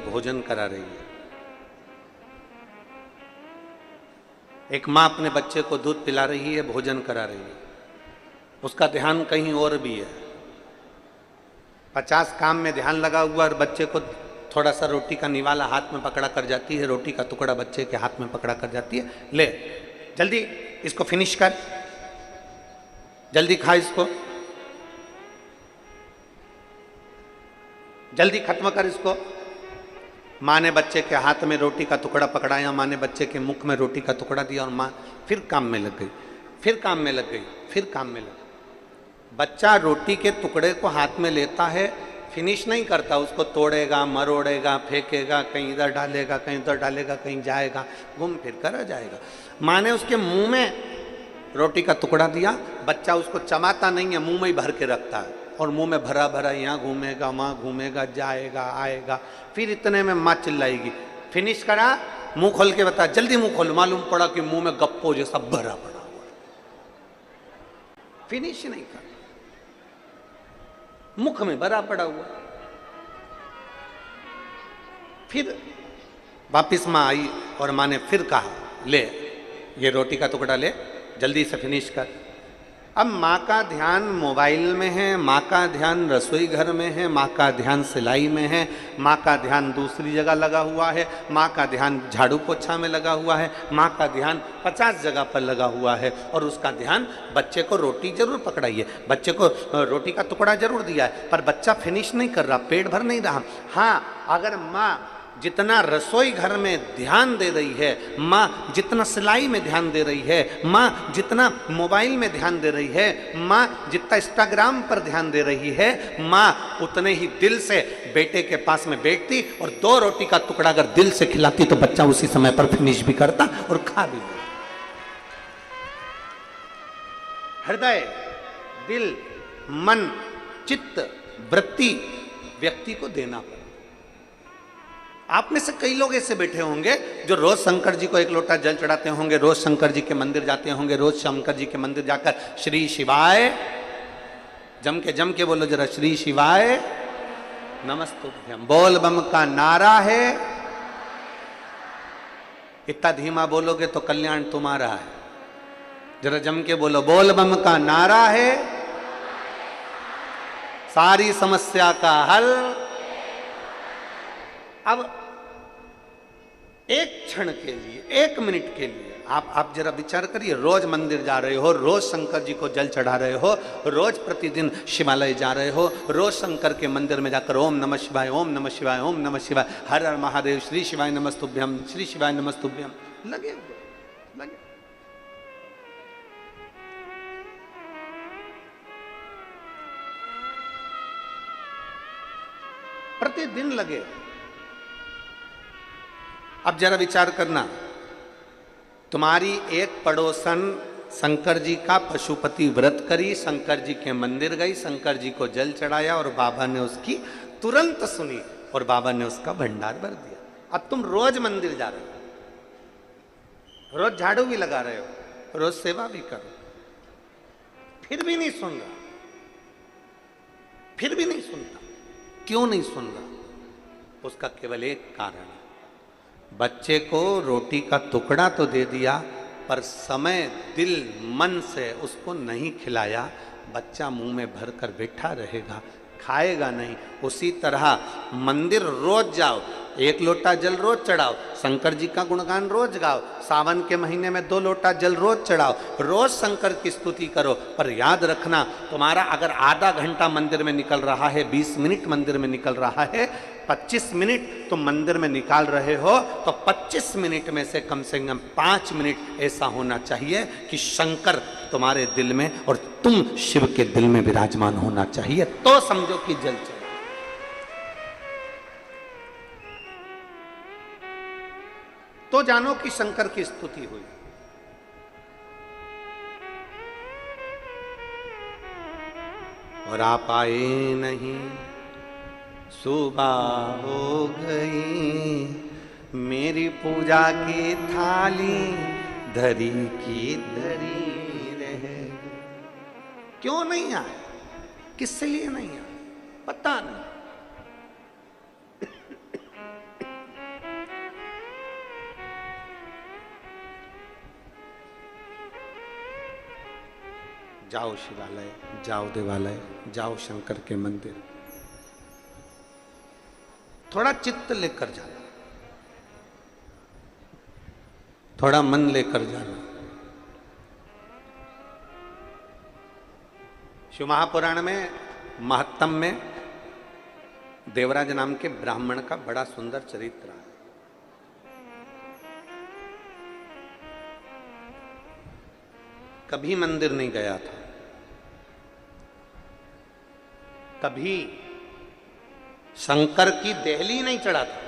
भोजन करा रही है। एक माँ अपने बच्चे को दूध पिला रही है, भोजन करा रही है, उसका ध्यान कहीं और भी है। 50 काम में ध्यान लगा हुआ और बच्चे को थोड़ा सा रोटी का निवाला हाथ में पकड़ा कर जाती है, रोटी का टुकड़ा बच्चे के हाथ में पकड़ा कर जाती है, ले जल्दी इसको फिनिश कर, जल्दी खा इसको, जल्दी खत्म कर इसको। माँ ने बच्चे के हाथ में रोटी का टुकड़ा पकड़ाया, माँ ने बच्चे के मुख में रोटी का टुकड़ा दिया और माँ फिर काम में लग गई, फिर काम में लग गई, फिर काम में लग गई। बच्चा रोटी के टुकड़े को हाथ में लेता है, फिनिश नहीं करता, उसको तोड़ेगा, मरोड़ेगा, फेंकेगा, कहीं इधर डालेगा, कहीं उधर डालेगा, कहीं जाएगा, घूम फिर कर आ जाएगा। माँ ने उसके मुंह में रोटी का टुकड़ा दिया, बच्चा उसको चबाता नहीं है, मुंह में ही भर के रखता है और मुंह में भरा भरा यहाँ घूमेगा, वहाँ घूमेगा, जाएगा, आएगा। फिर इतने में माँ चिल्लाएगी, फिनिश करा, मुंह खोल के बता, जल्दी मुंह खोल। मालूम पड़ा कि मुंह में गप्पो जैसा भरा पड़ा हुआ, फिनिश नहीं कर, मुख में भरा पड़ा हुआ। फिर वापिस माँ आई और माँ ने फिर कहा, ले ये रोटी का टुकड़ा ले, जल्दी से फिनिश कर। अब माँ का ध्यान मोबाइल में है, माँ का ध्यान रसोई घर में है, माँ का ध्यान सिलाई में है, माँ का ध्यान दूसरी जगह लगा हुआ है, माँ का ध्यान झाड़ू पोछा में लगा हुआ है, माँ का ध्यान 50 जगह पर लगा हुआ है और उसका ध्यान बच्चे को रोटी जरूर पकड़ाई है, बच्चे को रोटी का टुकड़ा जरूर दिया है, पर बच्चा फिनिश नहीं कर रहा, पेट भर नहीं रहा। हाँ, अगर माँ जितना रसोई घर में ध्यान दे रही है, माँ जितना सिलाई में ध्यान दे रही है, माँ जितना मोबाइल में ध्यान दे रही है, माँ जितना इंस्टाग्राम पर ध्यान दे रही है, माँ उतने ही दिल से बेटे के पास में बैठती और 2 रोटी का टुकड़ा अगर दिल से खिलाती तो बच्चा उसी समय पर फिनिश भी करता और खा भी लेता। हृदय, दिल, मन, चित्त, वृत्ति व्यक्ति को देना पड़ता। आप में से कई लोग ऐसे बैठे होंगे जो रोज शंकर जी को 1 लोटा जल चढ़ाते होंगे, रोज शंकर जी के मंदिर जाते होंगे, रोज शंकर जी के मंदिर जाकर श्री शिवाय, जम के बोलो जरा, श्री शिवाय नमस्तुभ्यम। बोल बम का नारा है, इतना धीमा बोलोगे तो कल्याण तुम्हारा है। जरा जम के बोलो, बोल बम का नारा है, सारी समस्या का हल। अब 1 क्षण के लिए, 1 मिनट के लिए आप जरा विचार करिए, रोज मंदिर जा रहे हो, रोज शंकर जी को जल चढ़ा रहे हो, रोज प्रतिदिन शिवालय जा रहे हो, रोज शंकर के मंदिर में जाकर ओम नमः शिवाय, ओम नमः शिवाय, ओम नमः शिवाय, हर हर महादेव, श्री शिवाय नमस्तुभ्यम, श्री शिवाय नमस्तुभ्यम लगे हुए, लगे। प्रतिदिन लगे। अब जरा विचार करना, तुम्हारी एक पड़ोसन शंकर जी का पशुपति व्रत करी, शंकर जी के मंदिर गई, शंकर जी को जल चढ़ाया और बाबा ने उसकी तुरंत सुनी और बाबा ने उसका भंडार भर दिया। अब तुम रोज मंदिर जा रहे हो, रोज झाड़ू भी लगा रहे हो, रोज सेवा भी करो, फिर भी नहीं सुन रहा, फिर भी नहीं सुनता। क्यों नहीं सुन रहा? उसका केवल एक कारण है, बच्चे को रोटी का टुकड़ा तो दे दिया पर समय, दिल, मन से उसको नहीं खिलाया। बच्चा मुंह में भर कर बैठा रहेगा, खाएगा नहीं। उसी तरह मंदिर रोज जाओ, 1 लोटा जल रोज चढ़ाओ, शंकर जी का गुणगान रोज गाओ, सावन के महीने में 2 लोटा जल रोज चढ़ाओ, रोज शंकर की स्तुति करो। पर याद रखना, तुम्हारा अगर आधा घंटा मंदिर में निकल रहा है, 20 मिनट मंदिर में निकल रहा है, 25 मिनट तुम मंदिर में निकाल रहे हो, तो 25 मिनट में से कम 5 मिनट ऐसा होना चाहिए कि शंकर तुम्हारे दिल में और तुम शिव के दिल में विराजमान होना चाहिए, तो समझो कि जल चढ़ा। तो जानो कि शंकर की स्तुति हुई। और आप आए नहीं, सुबह हो गई, मेरी पूजा की थाली धरी की धरी रह गई। क्यों नहीं आए? किससे लिए नहीं आए? पता नहीं। जाओ शिवालय, जाओ देवालय, जाओ शंकर के मंदिर, थोड़ा चित्त लेकर जाना, थोड़ा मन लेकर जाना। शिव महापुराण में महत्तम में देवराज नाम के ब्राह्मण का बड़ा सुंदर चरित्र है। कभी मंदिर नहीं गया था, कभी शंकर की देहली नहीं चढ़ा था,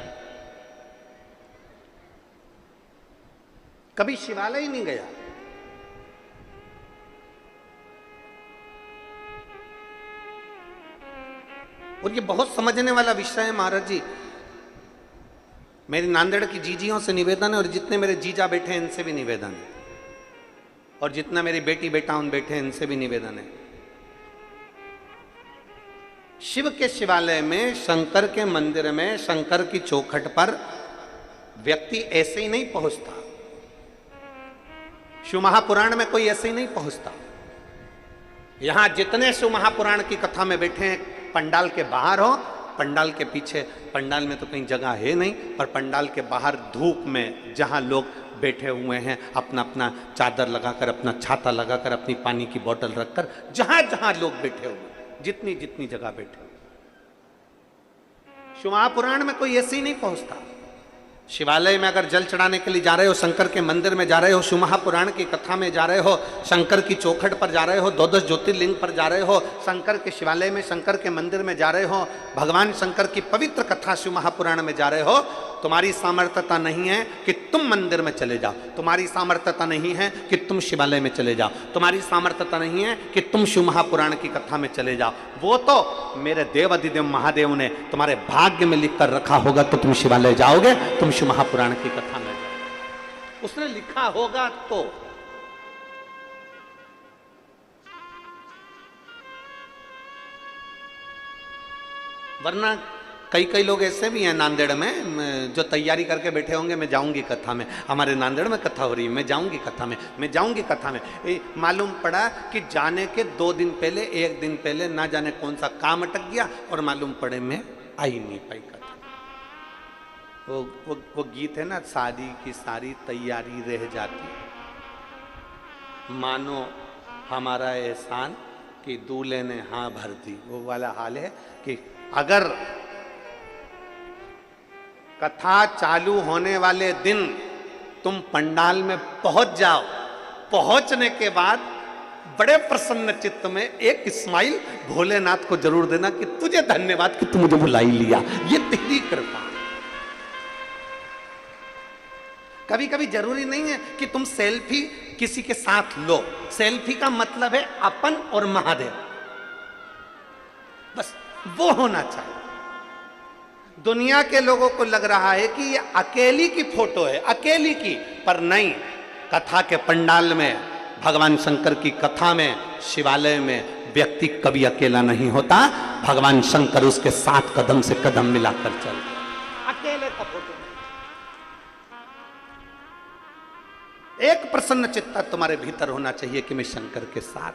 कभी शिवालय नहीं गया, और ये बहुत समझने वाला विषय है महाराज जी। मेरी नांदेड़ की जीजियों से निवेदन है, और जितने मेरे जीजा बैठे हैं इनसे भी निवेदन है, और जितना मेरी बेटी बेटा उन बैठे हैं इनसे भी निवेदन है। शिव के शिवालय में, शंकर के मंदिर में, शंकर की चौखट पर व्यक्ति ऐसे ही नहीं पहुंचता। शिव महापुराण में कोई ऐसे ही नहीं पहुंचता। यहां जितने शिव महापुराण की कथा में बैठे हैं, पंडाल के बाहर हो, पंडाल के पीछे, पंडाल में तो कहीं जगह है नहीं, पर पंडाल के बाहर धूप में जहां लोग बैठे हुए हैं, अपना अपना चादर लगाकर, अपना छाता लगाकर, अपनी पानी की बोतल रखकर, जहां जहां लोग बैठे हुए, जितनी जितनी जगह बैठे हुए, शिव महापुराण में कोई ऐसे ही नहीं पहुंचता। शिवालय में अगर जल चढ़ाने के लिए जा रहे हो, शंकर के मंदिर में जा रहे हो, शिव महापुराण की कथा में जा रहे हो, शंकर की चौखट पर जा रहे हो, 12 ज्योतिर्लिंग पर जा रहे हो, शंकर के शिवालय में, शंकर के मंदिर में जा रहे हो, भगवान शंकर की पवित्र कथा शिव महापुराण में जा रहे हो, तुम्हारी सामर्थ्यता नहीं है कि तुम मंदिर में चले जाओ, तुम्हारी सामर्थ्यता नहीं है कि तुम शिवालय में चले जाओ, तुम्हारी सामर्थ्यता नहीं है कि तुम शिव महापुराण की कथा में चले जाओ। वो तो मेरे देव अधिदेव महादेव ने तुम्हारे भाग्य में लिख कर रखा होगा, तो तुम शिवालय जाओगे, तुम शिव महापुराण की कथा में जाओगे, उसने लिखा होगा तो। वरना कई कई लोग ऐसे भी हैं नांदेड़ में जो तैयारी करके बैठे होंगे, मैं जाऊंगी कथा में, हमारे नांदेड़ में कथा हो रही है, मैं जाऊंगी कथा में, मैं जाऊंगी कथा में। मालूम पड़ा कि जाने के 2 दिन पहले, 1 दिन पहले ना जाने कौन सा काम अटक गया, और मालूम पड़े मैं आ ही नहीं पाई कथा। वो गीत है ना, शादी की सारी तैयारी रह जाती, मानो हमारा एहसान कि दूल्हे ने हाँ भर दी, वो वाला हाल है कि अगर कथा चालू होने वाले दिन तुम पंडाल में पहुंच जाओ, पहुंचने के बाद बड़े प्रसन्न चित्त में एक स्माइल भोलेनाथ को जरूर देना कि तुझे धन्यवाद कि तू मुझे बुला ही लिया, ये तेरी कृपा। कभी कभी जरूरी नहीं है कि तुम सेल्फी किसी के साथ लो, सेल्फी का मतलब है अपन और महादेव, बस वो होना चाहिए। दुनिया के लोगों को लग रहा है कि ये अकेली की फोटो है, अकेली की, पर नहीं। कथा के पंडाल में, भगवान शंकर की कथा में, शिवालय में व्यक्ति कभी अकेला नहीं होता, भगवान शंकर उसके साथ कदम से कदम मिलाकर चलते, अकेले का फोटो नहीं। एक प्रसन्न चित्ता तुम्हारे भीतर होना चाहिए कि मैं शंकर के साथ